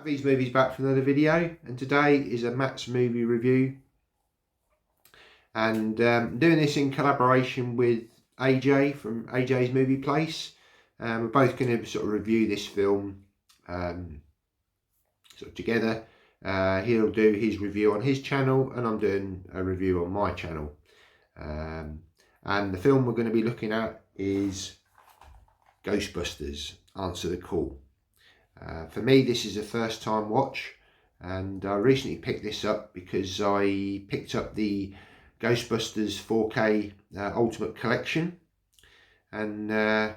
These movies back for another video, and today is a Matt's movie review, and doing this in collaboration with AJ from AJ's Movie Place. We're both going to sort of review this film sort of together. He'll do his review on his channel and I'm doing a review on my channel, and the film we're going to be looking at is Ghostbusters Answer the Call. For me, this is a first time watch, and I recently picked this up because I picked up the Ghostbusters 4K Ultimate Collection, and I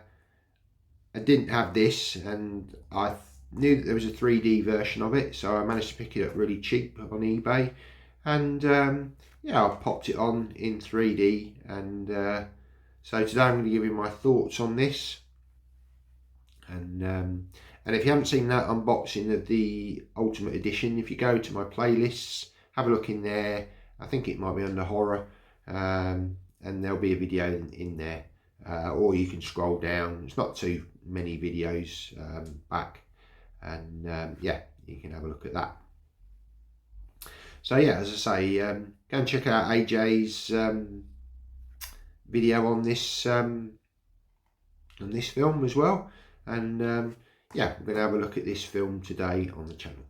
didn't have this, and I knew that there was a 3D version of it, so I managed to pick it up really cheap on eBay, and yeah, I popped it on in 3D, and so today I'm going to give you my thoughts on this. And if you haven't seen that unboxing of the Ultimate Edition, if you go to my playlists, have a look in there. I think it might be under horror, and there'll be a video in there, or you can scroll down. It's not too many videos back, and yeah, you can have a look at that. So yeah, as I say, go and check out AJ's video on this film as well, and yeah, we're going to have a look at this film today on the channel.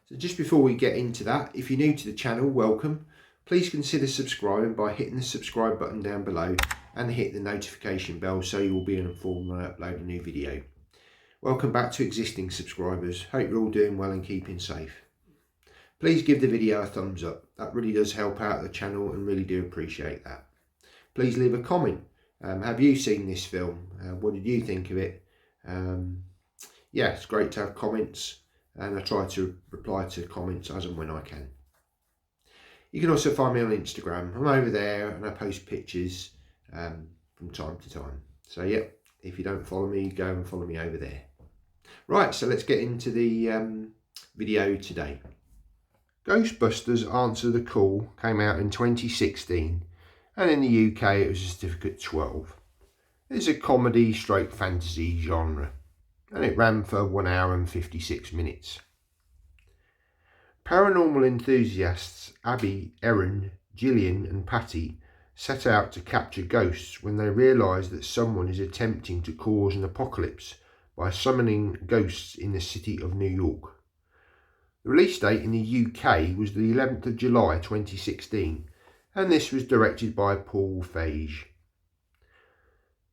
So just before we get into that, if you're new to the channel, welcome. Please consider subscribing by hitting the subscribe button down below and hit the notification bell so you will be informed when I upload a new video. Welcome back to existing subscribers. Hope you're all doing well and keeping safe. Please give the video a thumbs up. That really does help out the channel and really do appreciate that. Please leave a comment. Have you seen this film? What did you think of it? Yeah, it's great to have comments, and I try to reply to comments as and when I can. You can also find me on Instagram. I'm over there and I post pictures from time to time. So yeah, if you don't follow me, go and follow me over there. Right, so let's get into the video today. Ghostbusters Answer the Call came out in 2016, and in the UK it was a certificate 12. It's a comedy stroke fantasy genre, and it ran for 1 hour and 56 minutes. Paranormal enthusiasts Abby, Erin, Gillian and Patty set out to capture ghosts when they realise that someone is attempting to cause an apocalypse by summoning ghosts in the city of New York. The release date in the UK was the 11th of July 2016, and this was directed by Paul Feig.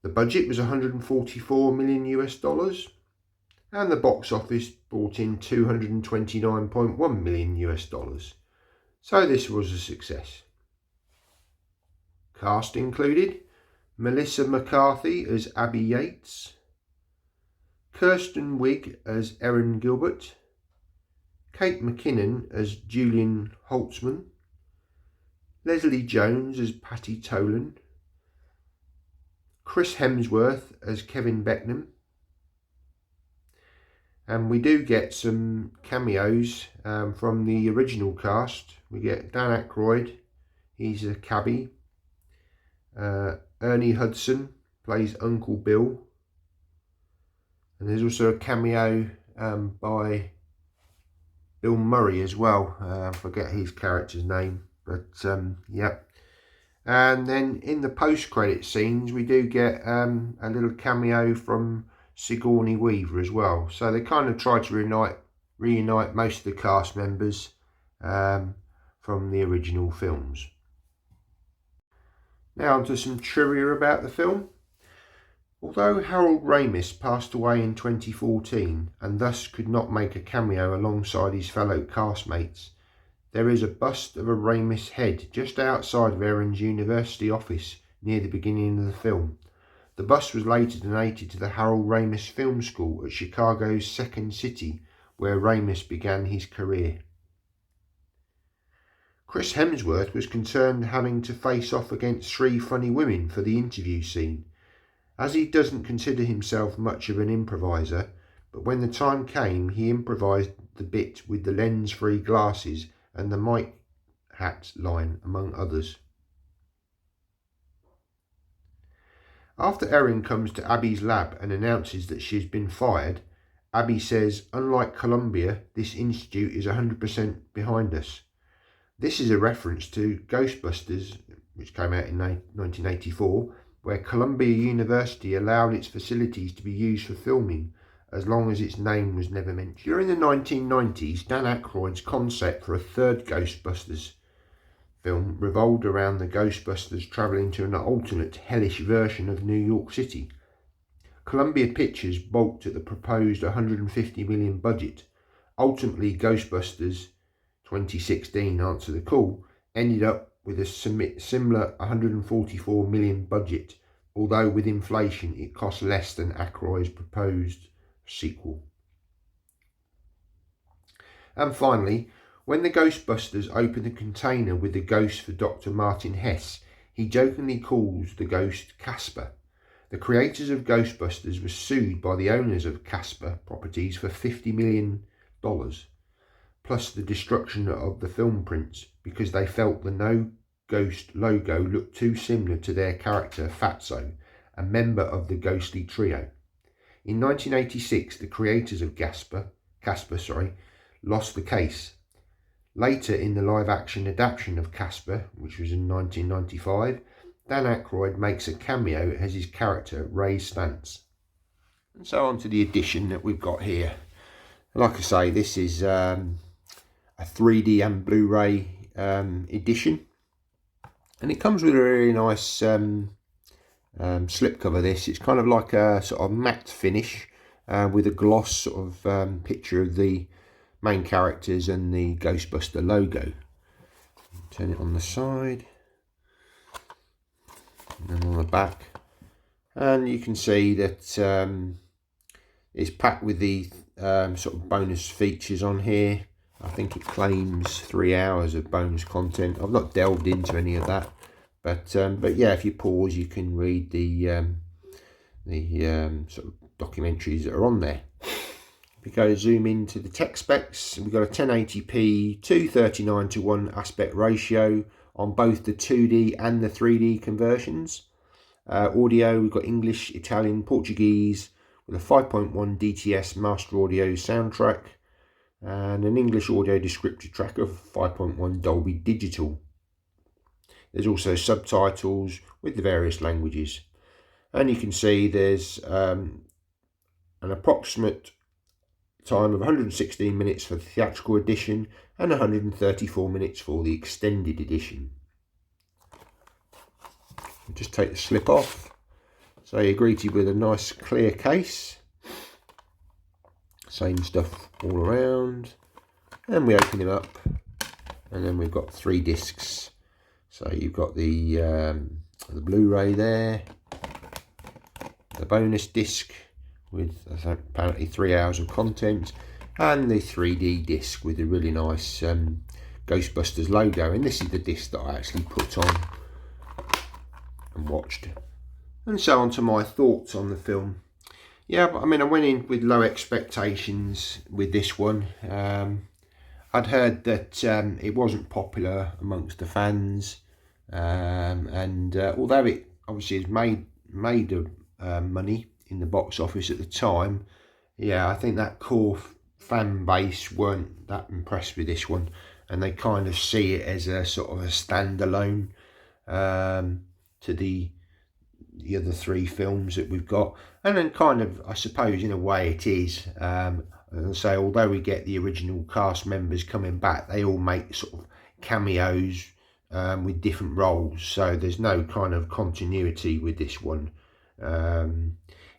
The budget was $144 million, and the box office brought in $229.1 million. So this was a success. Cast included Melissa McCarthy as Abby Yates, Kirsten Wiig as Erin Gilbert, Kate McKinnon as Julian Holtzman, Leslie Jones as Patty Tolan, Chris Hemsworth as Kevin Beckham, and we do get some cameos from the original cast. We get Dan Aykroyd, he's a cabbie. Ernie Hudson plays Uncle Bill. And there's also a cameo by Bill Murray as well. I forget his character's name, but yeah. And then in the post-credit scenes, we do get a little cameo from Sigourney Weaver as well. So they kind of try to reunite most of the cast members from the original films. Now on to some trivia about the film. Although Harold Ramis passed away in 2014 and thus could not make a cameo alongside his fellow castmates, there is a bust of a Ramis head just outside of Erin's university office near the beginning of the film. The bust was later donated to the Harold Ramis Film School at Chicago's Second City, where Ramis began his career. Chris Hemsworth was concerned having to face off against 3 funny women for the interview scene, as he doesn't consider himself much of an improviser, but when the time came he improvised the bit with the lens-free glasses and the mic hat line, among others. After Erin comes to Abby's lab and announces that she's been fired, Abby says, unlike Columbia, this institute is 100% behind us. This is a reference to Ghostbusters, which came out in 1984, where Columbia University allowed its facilities to be used for filming, as long as its name was never mentioned. During the 1990s, Dan Aykroyd's concept for a third Ghostbusters film revolved around the Ghostbusters travelling to an alternate hellish version of New York City. Columbia Pictures balked at the proposed $150 million budget. Ultimately, Ghostbusters 2016 Answer the Call ended up with a similar $144 million budget, although with inflation it cost less than Aykroyd's proposed sequel. And finally, when the Ghostbusters open the container with the ghost for Dr. Martin Hess, he jokingly calls the ghost Casper. The creators of Ghostbusters were sued by the owners of Casper Properties for $50 million, plus the destruction of the film prints, because they felt the No Ghost logo looked too similar to their character Fatso, a member of the ghostly trio. In 1986, the creators of Casper lost the case. Later, in the live-action adaptation of Casper, which was in 1995, Dan Aykroyd makes a cameo as his character Ray Stantz. And so on to the edition that we've got here. Like I say, this is a 3D and Blu-ray edition, and it comes with a really nice slipcover. This, it's kind of like a sort of matte finish with a gloss sort of picture of the main characters and the Ghostbuster logo. Turn it on the side and then on the back, and you can see that it's packed with the sort of bonus features on here. I think it claims 3 hours of bonus content. I've not delved into any of that, but yeah, if you pause, you can read the sort of documentaries that are on there. If we go zoom into the tech specs, we've got a 1080p 239:1 aspect ratio on both the 2D and the 3D conversions. Audio, we've got English, Italian, Portuguese, with a 5.1 DTS master audio soundtrack and an English audio descriptor track of 5.1 Dolby Digital. There's also subtitles with the various languages, and you can see there's an approximate time of 116 minutes for the theatrical edition and 134 minutes for the extended edition. Just take the slip off. So you're greeted with a nice clear case. Same stuff all around. And we open him up, and then we've got 3 discs. So you've got the Blu-ray there, the bonus disc with apparently 3 hours of content, and the 3D disc with a really nice Ghostbusters logo. And this is the disc that I actually put on and watched. And so on to my thoughts on the film. Yeah, I mean, I went in with low expectations with this one. I'd heard that it wasn't popular amongst the fans, and although it obviously has made money in the box office at the time, yeah, I think that core fan base weren't that impressed with this one, and they kind of see it as a sort of a standalone to the other 3 films that we've got. And then kind of, I suppose in a way it is. So although we get the original cast members coming back, they all make sort of cameos with different roles, so there's no kind of continuity with this one.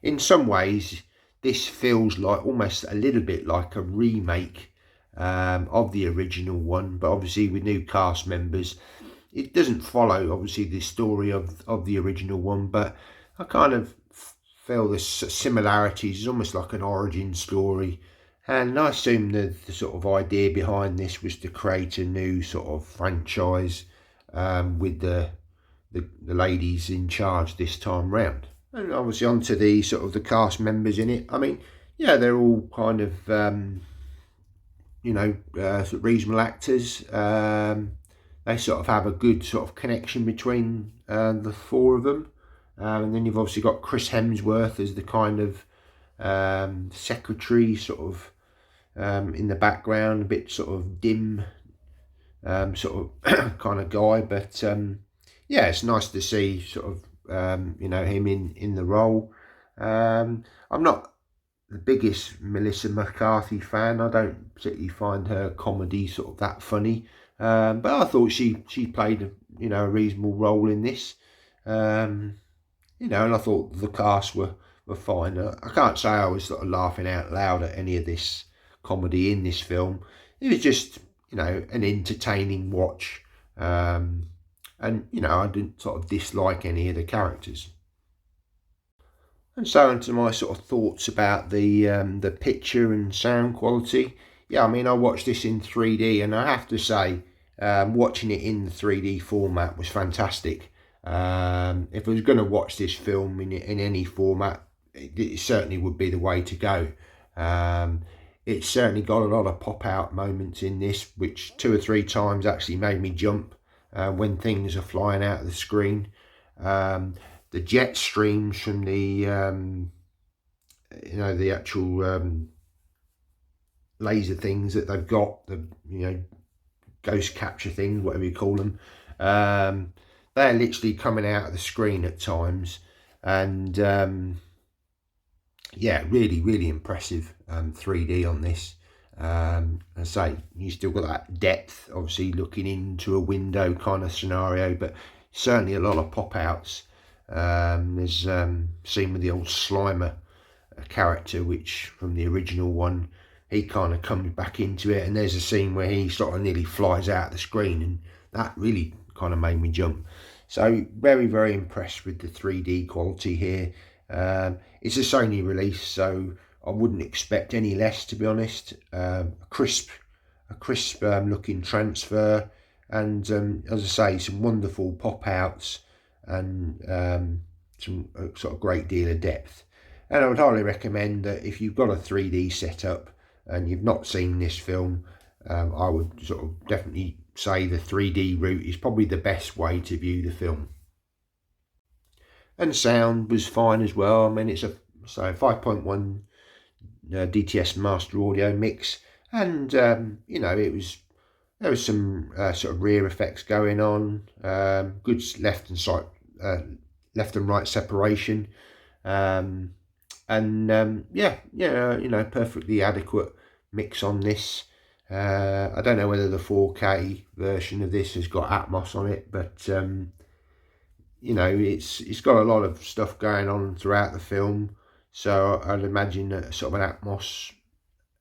In some ways this feels like almost a little bit like a remake of the original one, but obviously with new cast members. It doesn't follow obviously the story of the original one, but I kind of feel the similarities. It's almost like an origin story, and I assume the sort of idea behind this was to create a new sort of franchise with the ladies in charge this time round. And obviously onto the sort of the cast members in it. I mean, yeah, they're all kind of sort of reasonable actors. They sort of have a good sort of connection between the 4 of them. And then you've obviously got Chris Hemsworth as the kind of secretary sort of in the background, a bit sort of dim, sort of kind of guy. But yeah, it's nice to see sort of him in the role. I'm not the biggest Melissa McCarthy fan. I don't particularly find her comedy sort of that funny, but I thought she played a reasonable role in this. And I thought the cast were fine. I can't say I was sort of laughing out loud at any of this comedy in this film. It was just an entertaining watch, and I didn't sort of dislike any of the characters. And so on to my sort of thoughts about the picture and sound quality. Yeah, I mean, I watched this in 3D, and I have to say, watching it in the 3D format was fantastic. If I was going to watch this film in any format, it certainly would be the way to go. It's certainly got a lot of pop-out moments in this, which 2 or 3 times actually made me jump when things are flying out of the screen. The jet streams from the the actual laser things that they've got, the ghost capture things, whatever you call them, they're literally coming out of the screen at times. And yeah, really impressive 3D on this. I say you still got that depth, obviously looking into a window kind of scenario, but certainly a lot of pop outs. There's scene with the old Slimer character, which from the original one, he kind of comes back into it, and there's a scene where he sort of nearly flies out the screen, and that really kind of made me jump. So very impressed with the 3D quality here. It's a Sony release, so I wouldn't expect any less, to be honest. A crisp looking transfer, and as I say, some wonderful pop outs, and some sort of great deal of depth. And I would highly recommend that if you've got a 3D setup and you've not seen this film, I would sort of definitely say the 3D route is probably the best way to view the film. And sound was fine as well. I mean, it's a 5.1 DTS master audio mix, and there was some sort of rear effects going on, good left and right separation, and perfectly adequate mix on this. I don't know whether the 4K version of this has got Atmos on it, but it's got a lot of stuff going on throughout the film, so I'd imagine that sort of an Atmos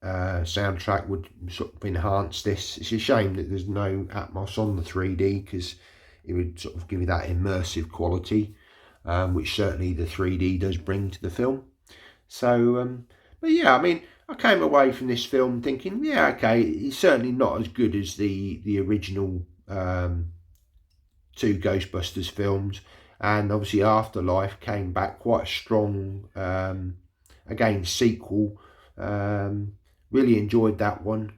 soundtrack would sort of enhance this. It's a shame that there's no Atmos on the 3D, because it would sort of give you that immersive quality, which certainly the 3D does bring to the film. So, but yeah, I mean, I came away from this film thinking, yeah, okay, it's certainly not as good as the original 2 Ghostbusters films, and obviously Afterlife came back quite a strong, again, sequel. Really enjoyed that one,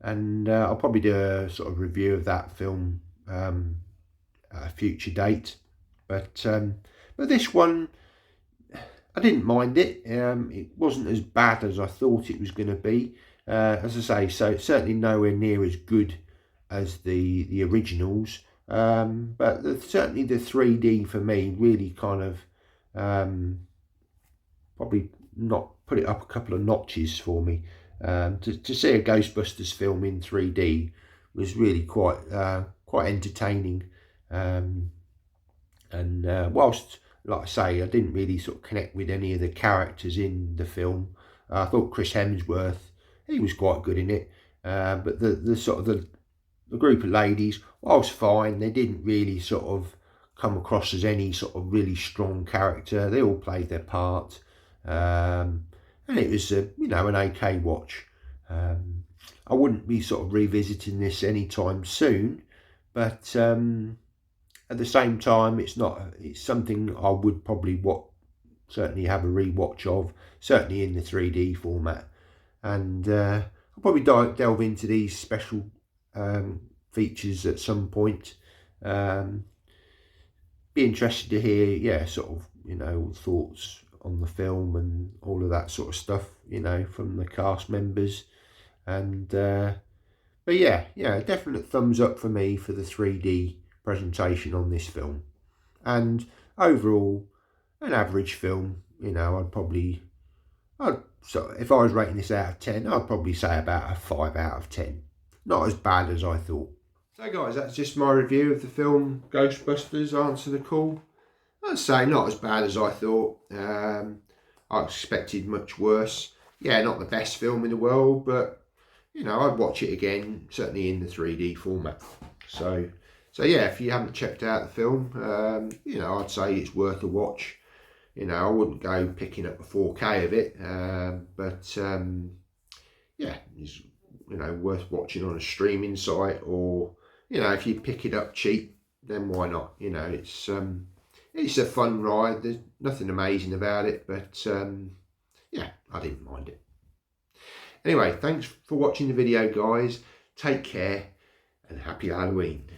and I'll probably do a sort of review of that film at a future date. But this one, I didn't mind it. It wasn't as bad as I thought it was going to be. As I say, so it's certainly nowhere near as good as the originals. But certainly the 3D for me really kind of probably not put it up a couple of notches for me. To see a Ghostbusters film in 3D was really quite entertaining. And whilst, like I say, I didn't really sort of connect with any of the characters in the film, I thought Chris Hemsworth, he was quite good in it. But the sort of the group of ladies, whilst fine, they didn't really sort of come across as any sort of really strong character. They all played their part. And it was an okay watch. I wouldn't be sort of revisiting this anytime soon, but at the same time, it's something I would probably certainly have a rewatch of, certainly in the 3D format. And I'll probably delve into these special features at some point. Be interested to hear, sort of, thoughts on the film and all of that sort of stuff, you know, from the cast members. And but yeah, definite thumbs up for me for the 3D presentation on this film. And overall, an average film. You know, so if I was rating this out of 10, I'd probably say about a 5 out of 10. Not as bad as I thought. So guys, that's just my review of the film Ghostbusters Answer the Call. I'd say not as bad as I thought. I expected much worse. Yeah, not the best film in the world, but you know, I'd watch it again, certainly in the 3D format. So yeah, if you haven't checked out the film, you know, I'd say it's worth a watch. You know, I wouldn't go picking up a 4K of it, but yeah, it's, you know, worth watching on a streaming site, or you know, if you pick it up cheap, then why not? You know, it's a fun ride. There's nothing amazing about it, but yeah, I didn't mind it. Anyway, thanks for watching the video, guys. Take care and happy Halloween.